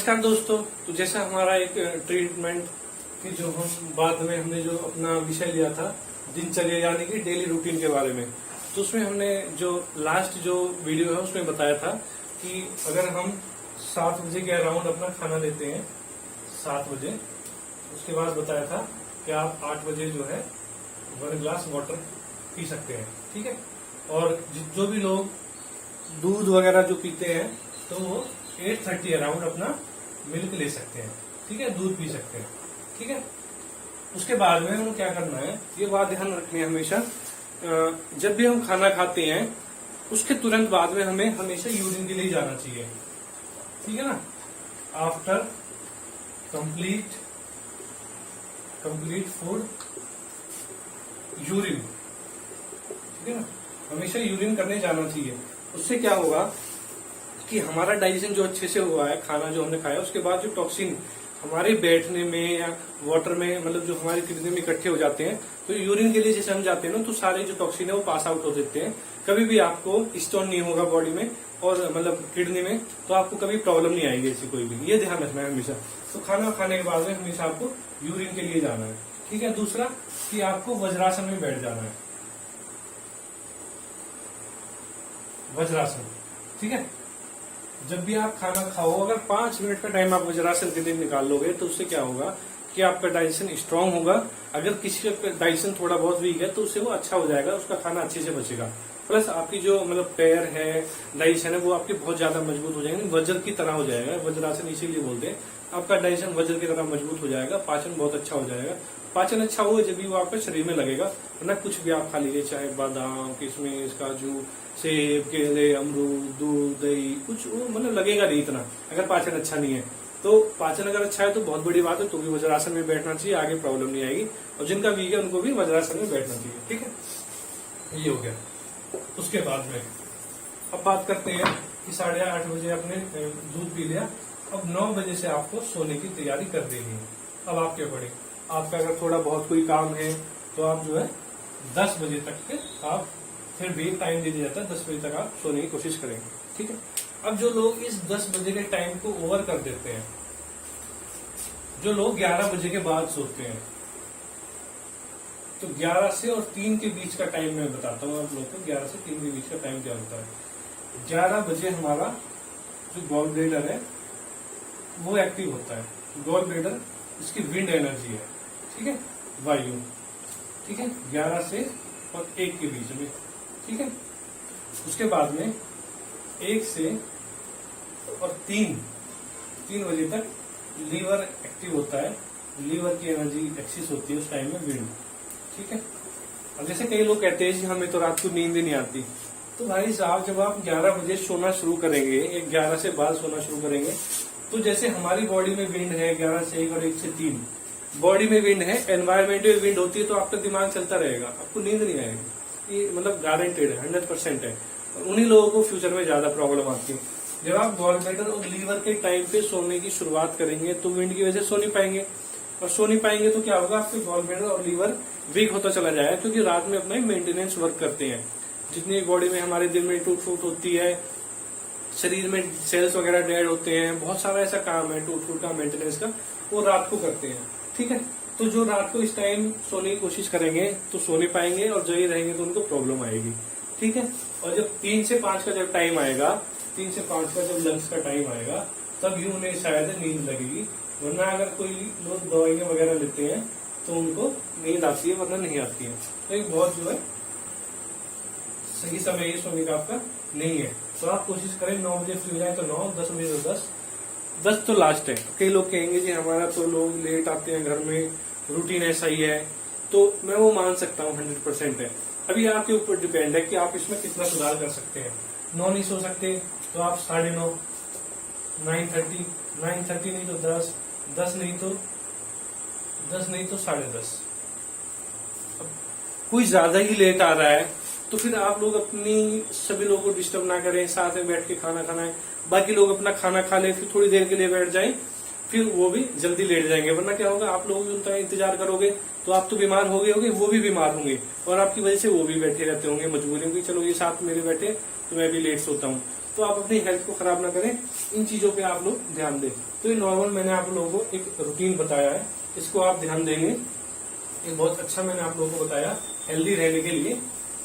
नमस्कार दोस्तों। तो जैसा हमारा एक ट्रीटमेंट की जो हम बाद में हमने जो अपना विषय लिया था दिनचर्या यानी कि डेली रूटीन के बारे में, तो उसमें हमने जो लास्ट जो वीडियो है उसमें बताया था कि अगर हम 7 बजे के अराउंड अपना खाना लेते हैं 7 बजे, उसके बाद बताया था कि आप 8 बजे जो है 1 ग्लास वाटर पी सकते हैं। ठीक है। और जो भी लोग दूध वगैरह जो पीते हैं तो वो 8:30 अराउंड अपना मिल्क ले सकते हैं। ठीक है, दूध पी सकते हैं। ठीक है। उसके बाद में हमें क्या करना है, ये बात ध्यान रखनी है हमेशा, जब भी हम खाना खाते हैं उसके तुरंत बाद में हमें हमेशा यूरिन के लिए जाना चाहिए। ठीक है ना। आफ्टर कंप्लीट फूड यूरिन, ठीक है ना, हमेशा यूरिन करने जाना चाहिए। उससे क्या होगा कि हमारा डाइजेशन जो अच्छे से हुआ है, खाना जो हमने खाया उसके बाद जो टॉक्सिन हमारे बैठने में या वाटर में मतलब जो हमारे किडनी में इकट्ठे हो जाते हैं, तो यूरिन के लिए जैसे हम जाते हैं ना तो सारे जो टॉक्सिन है वो पास आउट हो देते हैं। कभी भी आपको स्टोन नहीं होगा बॉडी में और मतलब किडनी में, तो आपको कभी प्रॉब्लम नहीं आएगी ऐसी कोई भी। ये ध्यान रखना है हमेशा। तो खाना खाने के बाद में हमेशा आपको यूरिन के लिए जाना है। ठीक है। दूसरा कि आपको वज्रासन में बैठ जाना है। वज्रासन, ठीक है। जब भी आप खाना खाओ, अगर 5 मिनट का टाइम आप वज्रासन के लिए निकाल लोगे तो उससे क्या होगा कि आपका डाइजेशन स्ट्रांग होगा। अगर किसी का डाइजेशन थोड़ा बहुत वीक है तो उससे वो अच्छा हो जाएगा, उसका खाना अच्छे से बचेगा। प्लस आपकी जो मतलब पैर है, डाइजेशन है, वो आपके बहुत ज्यादा मजबूत हो जाएंगे, वज्र की तरह हो जाएगा। वज्रासन इसीलिए बोलते हैं। आपका डाइजेशन वज्र की तरह मजबूत हो जाएगा, पाचन बहुत अच्छा हो जाएगा। पाचन अच्छा हुआ जब भी वो आपके शरीर में लगेगा, वरना कुछ भी आप खा लीजिए, चाहे बादाम, किशमिश, काजू, सेब, केले, अमरूद, दूध, दही, कुछ वो मतलब लगेगा नहीं इतना, अगर पाचन अच्छा नहीं है। तो पाचन अगर अच्छा है तो बहुत बड़ी बात है, तो भी वज्रासन में बैठना चाहिए, आगे प्रॉब्लम नहीं आएगी। और जिनका वीक है उनको भी वज्रासन में बैठना चाहिए। ठीक है, ये हो गया। उसके बाद में अब बात करते हैं कि 8:30 बजे आपने दूध पी लिया, अब 9 बजे से आपको सोने की तैयारी कर देनी है। अब आपके अकॉर्डिंग, आपका अगर थोड़ा बहुत कोई काम है तो आप जो है 10 बजे तक के आप फिर भी टाइम दे दिया जाता है, 10 बजे तक आप सोने की कोशिश करेंगे। ठीक है। अब जो लोग इस 10 बजे के टाइम को ओवर कर देते हैं, जो लोग 11 बजे के बाद सोते हैं, तो 11 से और 3 के बीच का टाइम मैं बताता हूँ आप लोगों को। 11 से 3 के बीच का टाइम क्या होता है। 11 बजे हमारा जो गॉल ब्लैडर है वो एक्टिव होता है। गॉल ब्लैडर इसकी विंड एनर्जी है। ठीक है, वायु। ठीक है, 11 से और 1 के बीच में। ठीक है। उसके बाद में 1 से और 3 बजे तक लीवर एक्टिव होता है। लीवर की एनर्जी एक्सिस होती है उस टाइम में, विंड। ठीक है। अब जैसे कई लोग कहते हैं कि हमें तो रात को नींद ही नहीं आती, तो भाई साहब जब आप 11 बजे सोना शुरू करेंगे, 11 से बाद सोना शुरू करेंगे, तो जैसे हमारी बॉडी में विंड है 11 से 1 और 1 से 3 बॉडी में विंड है, एनवायरमेंट में विंड होती है, तो आपका दिमाग चलता रहेगा, आपको नींद नहीं आएगी। ये मतलब गारंटेड है, 100% है। और उन्हीं लोगों को फ्यूचर में ज्यादा प्रॉब्लम आती है। जब आप गॉल ब्लैडर और लीवर के टाइम पे सोने की शुरुआत करेंगे तो विंड की वजह से सो नहीं पाएंगे, और सो नहीं पाएंगे तो क्या होगा, आपके गॉल ब्लैडर और लीवर वीक होता चला जाएगा, क्योंकि रात में अपना मेंटेनेंस वर्क करते हैं। जितनी बॉडी में हमारे दिन में टूट फूट होती है, शरीर में सेल्स वगैरह डेड होते हैं, बहुत सारा ऐसा काम है टूट फूट का, मेंटेनेंस का, वो रात को करते हैं। ठीक है। तो जो रात को इस टाइम सोने की कोशिश करेंगे तो सो नहीं पाएंगे, और जो ये रहेंगे तो उनको प्रॉब्लम आएगी। ठीक है। और जब 3 से 5 का जब टाइम आएगा, 3 से 5 का जब लंच का टाइम आएगा, तब ही उन्हें शायद नींद लगेगी। वरना अगर कोई लोग दवाइयां वगैरह लेते हैं तो उनको नींद आती है, वरना नहीं आती है। तो एक बहुत जो है सही समय ये सोने का आपका नहीं है। तो आप कोशिश करें 9 बजे फ्री हो जाए तो 9, 10 बजे तो 10 तो लास्ट है। कई लोग कहेंगे जी हमारा तो लोग लेट आते हैं घर में, रूटीन ऐसा ही है, तो मैं वो मान सकता हूँ 100% है। अभी आपके ऊपर डिपेंड है कि आप इसमें कितना सुधार कर सकते हैं। 9 नहीं सो सकते तो आप 9:30, 9:30 नहीं तो 10, 10 नहीं तो 10:30। अब कोई ज्यादा ही लेट आ रहा है तो फिर आप लोग अपनी सभी लोगों को डिस्टर्ब ना करें, साथ में बैठ के खाना खाना है, बाकी लोग अपना खाना खा ले, फिर थोड़ी देर के लिए बैठ जाएं, फिर वो भी जल्दी लेट जाएंगे। वरना क्या होगा, आप लोग उनका इंतजार करोगे तो आप तो बीमार हो गए होंगे, वो भी बीमार होंगे, और आपकी वजह से वो भी बैठे रहते होंगे मजबूरी में, चलो ये साथ मेरे बैठे तो मैं भी लेट सोता हूँ। तो आप अपनी हेल्थ को खराब ना करें, इन चीजों पे आप लोग ध्यान दें। तो ये नॉर्मल मैंने आप लोगों को एक रूटीन बताया है, इसको आप ध्यान देंगे। ये बहुत अच्छा मैंने आप लोगों को बताया हेल्दी रहने के लिए।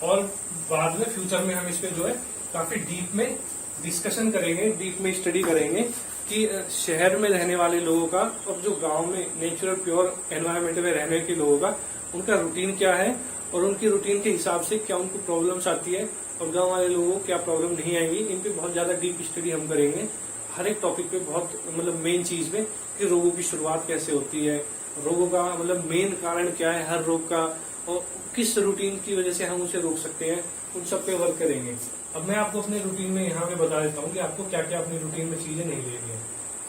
और बाद में फ्यूचर में हम इस पे जो है काफी डीप में डिस्कशन करेंगे, डीप में स्टडी करेंगे कि शहर में रहने वाले लोगों का और जो गांव में नेचुरल प्योर एनवायरनमेंट में रहने के लोगों का उनका रूटीन क्या है और उनकी रूटीन के हिसाब से क्या उनको प्रॉब्लम्स आती है और गांव वाले लोगों को क्या प्रॉब्लम नहीं आएंगी। इन पे बहुत ज्यादा डीप स्टडी हम करेंगे, हर एक टॉपिक पे बहुत मतलब मेन चीज पे कि रोगों की शुरुआत कैसे होती है, रोगों का मतलब मेन कारण क्या है हर रोग का, और किस रूटीन की वजह से हम उसे रोक सकते हैं, उन सब पे वर्क करेंगे। अब मैं आपको अपने रूटीन में यहाँ पे बता देता हूँ कि आपको क्या क्या अपनी रूटीन में चीजें नहीं लेनी है।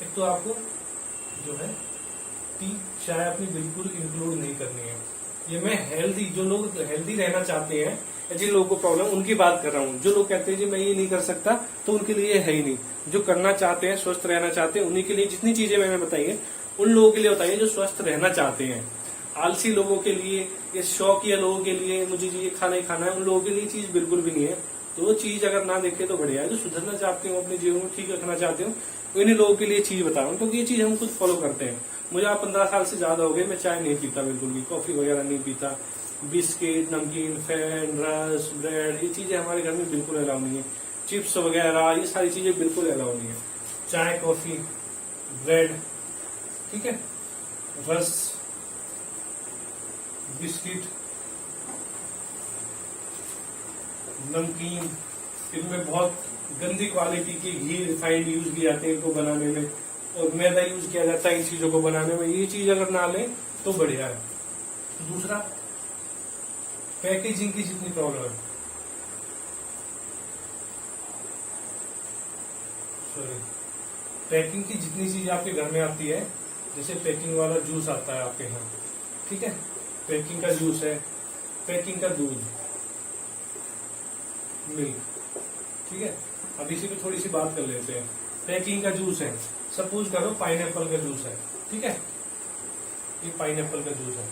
एक तो आपको जो है टी चाय अपनी बिल्कुल इंक्लूड नहीं करनी है। ये मैं हेल्दी, जो लोग हेल्दी रहना चाहते हैं या जिन लोगों को प्रॉब्लम, उनकी बात कर रहा हूँ। जो लोग कहते हैं जी मैं ये नहीं कर सकता, तो उनके लिए है ही नहीं। जो करना चाहते हैं, स्वस्थ रहना चाहते हैं, उन्हीं के लिए जितनी चीजें मैंने बताई है उन लोगों के लिए बताइए जो स्वस्थ रहना चाहते हैं। आलसी लोगों के लिए, ये शौकिया लोगों के लिए, मुझे ये खाना ही खाना है, उन लोगों के लिए चीज बिल्कुल भी नहीं है। तो वो चीज अगर ना देखे तो बढ़िया है। जो सुधरना चाहते हो, अपने जीवन में ठीक रखना चाहते हो, इन्हीं लोगों के लिए चीज बता रहा हूँ, क्योंकि ये चीज हम खुद फॉलो करते हैं। मुझे आप 15 साल से ज्यादा हो गए, मैं चाय नहीं पीता बिल्कुल भी, कॉफी वगैरह नहीं पीता, बिस्किट, नमकीन, फैन, रस, ब्रेड, ये चीजें हमारे घर में बिल्कुल अलाउ नहीं है। चिप्स वगैरह ये सारी चीजें बिल्कुल अलाउ नहीं है। चाय, कॉफी, ब्रेड, ठीक है, रस, बिस्किट, नमकीन, इनमें बहुत गंदी क्वालिटी की घी, रिफाइंड यूज किए जाते हैं इनको बनाने में, और मैदा यूज किया जाता है इन चीजों को बनाने में। ये चीज अगर ना लें तो बढ़िया है। दूसरा, पैकेजिंग की जितनी प्रॉब्लम है, सॉरी, पैकिंग की जितनी चीज आपके घर में आती है, जैसे पैकिंग वाला जूस आता है आपके यहाँ, ठीक है, पैकिंग का जूस है, पैकिंग का दूध, मिल्क, ठीक है। अब इसी पे थोड़ी सी बात कर लेते हैं। पैकिंग का जूस है, सपोज करो पाइनएप्पल का जूस है, ठीक है, ये पाइनएप्पल का जूस है।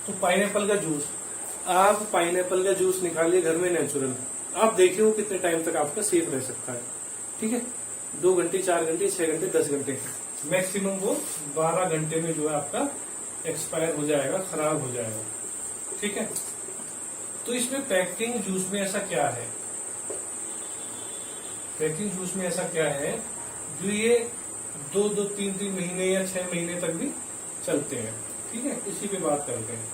तो पाइनएप्पल का जूस, आप पाइनएप्पल का जूस निकालिए घर में नेचुरल, आप देखिए वो कितने टाइम तक आपका सेफ रह सकता है, ठीक है। 2 घंटे, 4 घंटे, 6 घंटे, 10 घंटे, मैक्सिमम वो 12 घंटे में जो है आपका एक्सपायर हो जाएगा, खराब हो जाएगा, ठीक है। तो इसमें पैकिंग जूस में ऐसा क्या है, पैकिंग जूस में ऐसा क्या है जो ये 2-2, 3-3 महीने या 6 महीने तक भी चलते हैं, ठीक है। इसी पे बात करते हैं।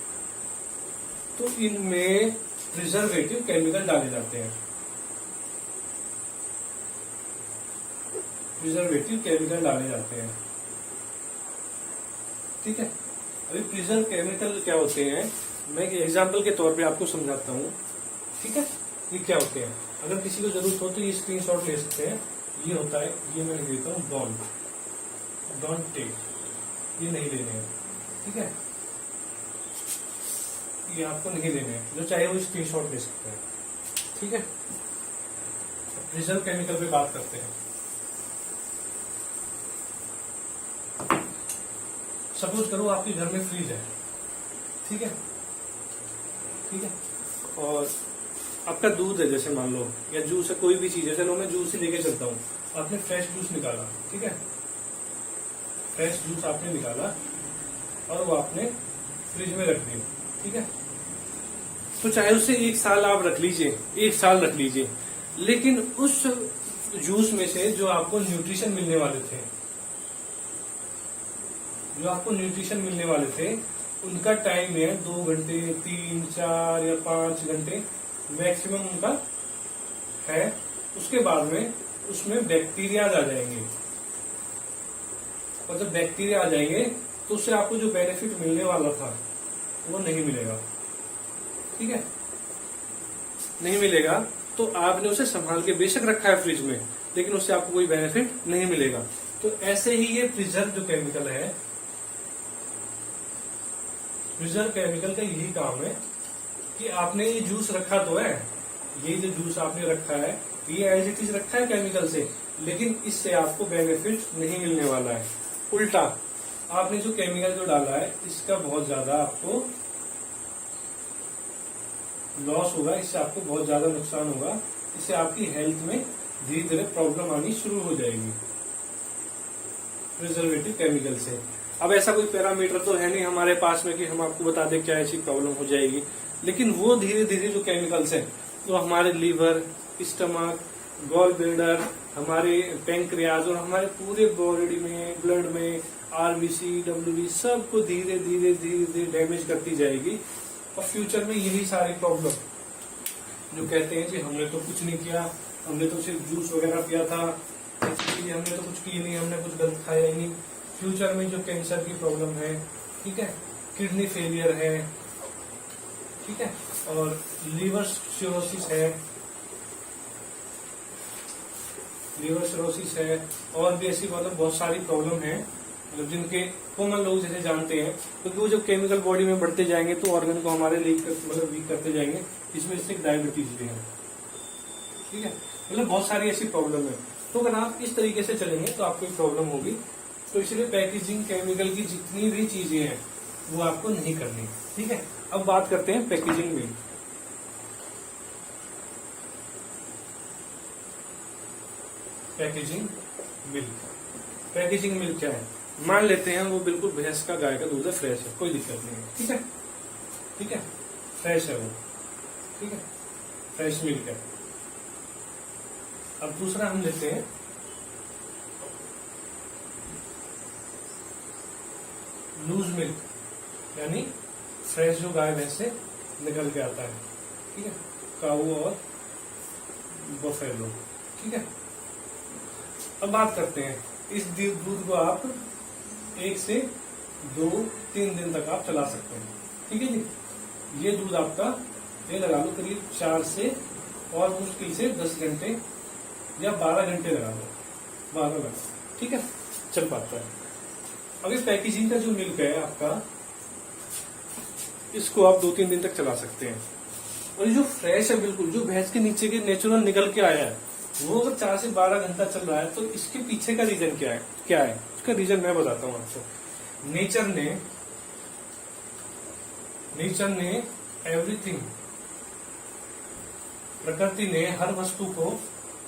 तो इनमें प्रिजर्वेटिव केमिकल डाले जाते हैं, प्रिजर्वेटिव केमिकल डाले जाते हैं, ठीक है। अभी प्रिजर्व केमिकल क्या होते हैं, मैं एग्जाम्पल के तौर पे आपको समझाता हूँ, ठीक है। ये क्या होते हैं, अगर किसी को जरूरत हो तो ये स्क्रीनशॉट ले सकते हैं। ये होता है, ये मैं लिख देता हूँ, डोंट टेक, ये नहीं लेने हैं, ठीक है, ये आपको नहीं लेने हैं। जो चाहे वो स्क्रीनशॉट ले सकते हैं, ठीक है। प्रिजर्व केमिकल पे बात करते हैं। सपोज करो आपके घर में फ्रिज है, ठीक है, ठीक है, और आपका दूध है जैसे मान लो, या जूस है, कोई भी चीज है, चलो मैं जूस ही लेके चलता हूँ। आपने फ्रेश जूस निकाला, ठीक है, फ्रेश जूस आपने निकाला और वो आपने फ्रिज में रख दिया, ठीक है। तो चाहे उसे 1 साल आप रख लीजिए, 1 साल रख लीजिए, लेकिन उस जूस में से जो आपको न्यूट्रिशन मिलने वाले थे, जो आपको न्यूट्रिशन मिलने वाले थे, उनका टाइम है 2 घंटे, 3, 4 या 5 घंटे मैक्सिमम उनका है। उसके बाद में उसमें बैक्टीरिया आ जाएंगे, और जब बैक्टीरिया आ जाएंगे तो उससे आपको जो बेनिफिट मिलने वाला था वो नहीं मिलेगा, ठीक है, नहीं मिलेगा। तो आपने उसे संभाल के बेशक रखा है फ्रिज में, लेकिन उससे आपको कोई बेनिफिट नहीं मिलेगा। तो ऐसे ही ये प्रिजर्व जो केमिकल है, प्रिजर्व केमिकल का यही काम है कि आपने ये जूस रखा तो है, ये जो जूस आपने रखा है ये एज इट इज रखा है केमिकल से, लेकिन इससे आपको बेनिफिट नहीं मिलने वाला है। उल्टा आपने जो केमिकल जो डाला है इसका बहुत ज्यादा आपको लॉस होगा, इससे आपको बहुत ज्यादा नुकसान होगा, इससे आपकी हेल्थ में धीरे धीरे प्रॉब्लम आनी शुरू हो जाएगी, प्रिजर्वेटिव केमिकल से। अब ऐसा कोई पैरामीटर तो है नहीं हमारे पास में कि हम आपको बता दें क्या ऐसी प्रॉब्लम हो जाएगी, लेकिन वो धीरे धीरे जो केमिकल्स हैं वो हमारे लीवर, स्टमक, गॉल ब्लैडर, हमारे पैंक्रियाज और हमारे पूरे बॉडी में, ब्लड में, आरबीसी, डब्ल्यूबी सबको धीरे धीरे धीरे धीरे डैमेज करती जाएगी। और फ्यूचर में यही सारी प्रॉब्लम जो कहते हैं कि हमने तो कुछ नहीं किया, हमने तो सिर्फ जूस वगैरह पिया था, हमने तो कुछ की नहीं, हमने कुछ गलत खाया ही नहीं। फ्यूचर में जो कैंसर की प्रॉब्लम है, ठीक है, किडनी फेलियर है, ठीक है, और लीवर सिरोसिस है, और भी ऐसी मतलब बहुत सारी प्रॉब्लम है मतलब जिनके कॉमन लोग जैसे जानते हैं, क्योंकि वो जब केमिकल बॉडी में बढ़ते जाएंगे तो ऑर्गन को हमारे मतलब वीक करते जाएंगे। इसमें से डायबिटीज भी है, ठीक है, मतलब बहुत सारी ऐसी प्रॉब्लम है। तो अगर आप इस तरीके से चलेंगे तो आपको प्रॉब्लम होगी। तो इसलिए पैकेजिंग केमिकल की जितनी भी चीजें हैं वो आपको नहीं करनी, ठीक है। अब बात करते हैं पैकेजिंग में। पैकेजिंग मिल्क क्या है? मान लेते हैं वो बिल्कुल भैंस का, गाय का दूध है, फ्रेश है, कोई दिक्कत नहीं है, ठीक है, ठीक है, फ्रेश है वो, ठीक है, फ्रेश मिल्क है। अब दूसरा हम लेते हैं लूज मिल्क, यानी फ्रेश जो गाय भैंस से निकल के आता है, ठीक है, काऊ और बफेलो, ठीक है। अब बात करते हैं इस दूध को आप 1 से 2-3 दिन तक आप चला सकते हैं, ठीक है जी। ये दूध आपका ये लगा लो करीब 4 से और मुश्किल से 10 घंटे या 12 घंटे लगा लो, 12 घंटे, ठीक है, चल पाता है। अब इस पैकेजिंग का जो मिल्क है आपका, इसको आप 2-3 दिन तक चला सकते हैं। और ये जो फ्रेश है बिल्कुल, जो भैंस के नीचे के नेचुरल निकल के आया है, वो अगर 4 से 12 घंटा चल रहा है तो इसके पीछे का रीजन क्या है? इसका रीजन मैं बताता हूँ आपको। नेचर ने एवरीथिंग, प्रकृति ने हर वस्तु को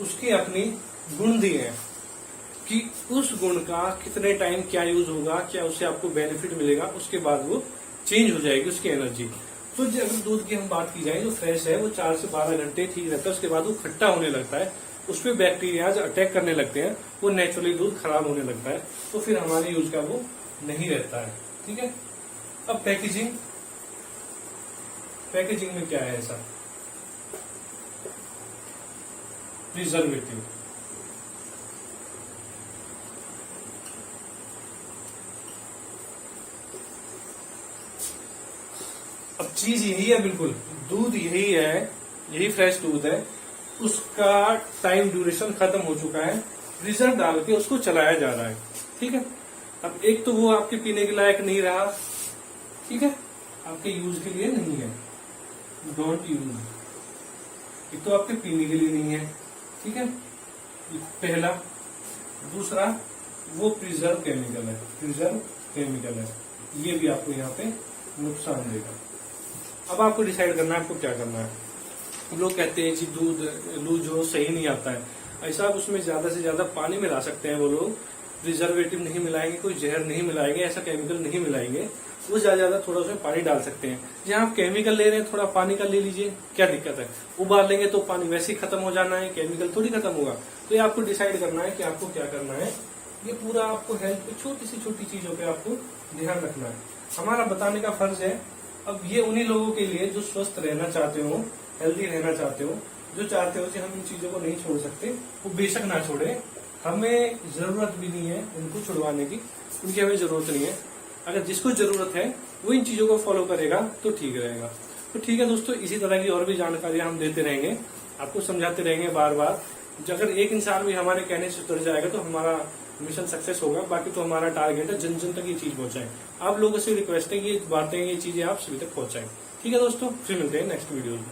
उसकी अपनी गुण दिए हैं कि उस गुण का कितने टाइम क्या यूज होगा, क्या उससे आपको बेनिफिट मिलेगा, उसके बाद वो चेंज हो जाएगी उसकी एनर्जी। तो अगर दूध की हम बात की जाए, जो फ्रेश है वो 4 से 12 घंटे ठीक रहता है, उसके बाद वो खट्टा होने लगता है, उसपे बैक्टीरियाज अटैक करने लगते हैं, वो नेचुरली दूध खराब होने लगता है, तो फिर हमारे यूज का वो नहीं रहता है, ठीक है। अब पैकेजिंग में क्या है ऐसा? प्रिजर्वेटिव। अब चीज यही है, बिल्कुल दूध यही है, यही फ्रेश दूध है, उसका टाइम ड्यूरेशन खत्म हो चुका है, प्रिजर्व डाल के उसको चलाया जा रहा है, ठीक है। अब एक तो वो आपके पीने के लायक नहीं रहा, ठीक है, आपके यूज के लिए नहीं है, डोंट यूज। एक तो आपके पीने के लिए नहीं है, ठीक है, पहला। दूसरा, वो प्रिजर्व केमिकल है, ये भी आपको यहाँ पे नुकसान देगा। अब आपको डिसाइड करना है आपको क्या करना है। लोग कहते हैं कि दूध लूज हो सही नहीं आता है, ऐसा आप उसमें ज्यादा से ज्यादा पानी मिला सकते हैं, वो लोग प्रिजर्वेटिव नहीं मिलाएंगे, कोई जहर नहीं मिलाएंगे, ऐसा केमिकल नहीं मिलाएंगे, वो ज्यादा थोड़ा उसमें पानी डाल सकते हैं। जहाँ आप केमिकल ले रहे हैं थोड़ा पानी का ले लीजिए, क्या दिक्कत है, उबाल लेंगे तो पानी वैसे ही खत्म हो जाना है, केमिकल थोड़ी खत्म होगा। तो ये आपको डिसाइड करना है कि आपको क्या करना है। ये पूरा आपको हेल्थ पे छोटी सी छोटी चीजों पे आपको ध्यान रखना है, हमारा बताने का फर्ज है। अब ये उन्हीं लोगों के लिए जो स्वस्थ रहना चाहते हो, हेल्दी रहना चाहते हो, जो चाहते हो कि हम इन चीजों को नहीं छोड़ सकते, वो बेशक ना छोड़े, हमें जरूरत भी नहीं है उनको छुड़वाने की, उनकी हमें जरूरत नहीं है। अगर जिसको जरूरत है वो इन चीजों को फॉलो करेगा तो ठीक रहेगा। तो ठीक है दोस्तों, इसी तरह की और भी जानकारियां हम देते रहेंगे, आपको समझाते रहेंगे बार बार। अगर एक इंसान भी हमारे कहने से उतर जाएगा तो हमारा मिशन सक्सेस होगा। बाकी तो हमारा टारगेट है जन जन तक ये चीज पहुंचाए। आप लोगों से रिक्वेस्ट है कि ये बातें, ये चीजें आप सभी तक पहुंचाएं। ठीक है दोस्तों, फिर मिलते हैं नेक्स्ट वीडियो में।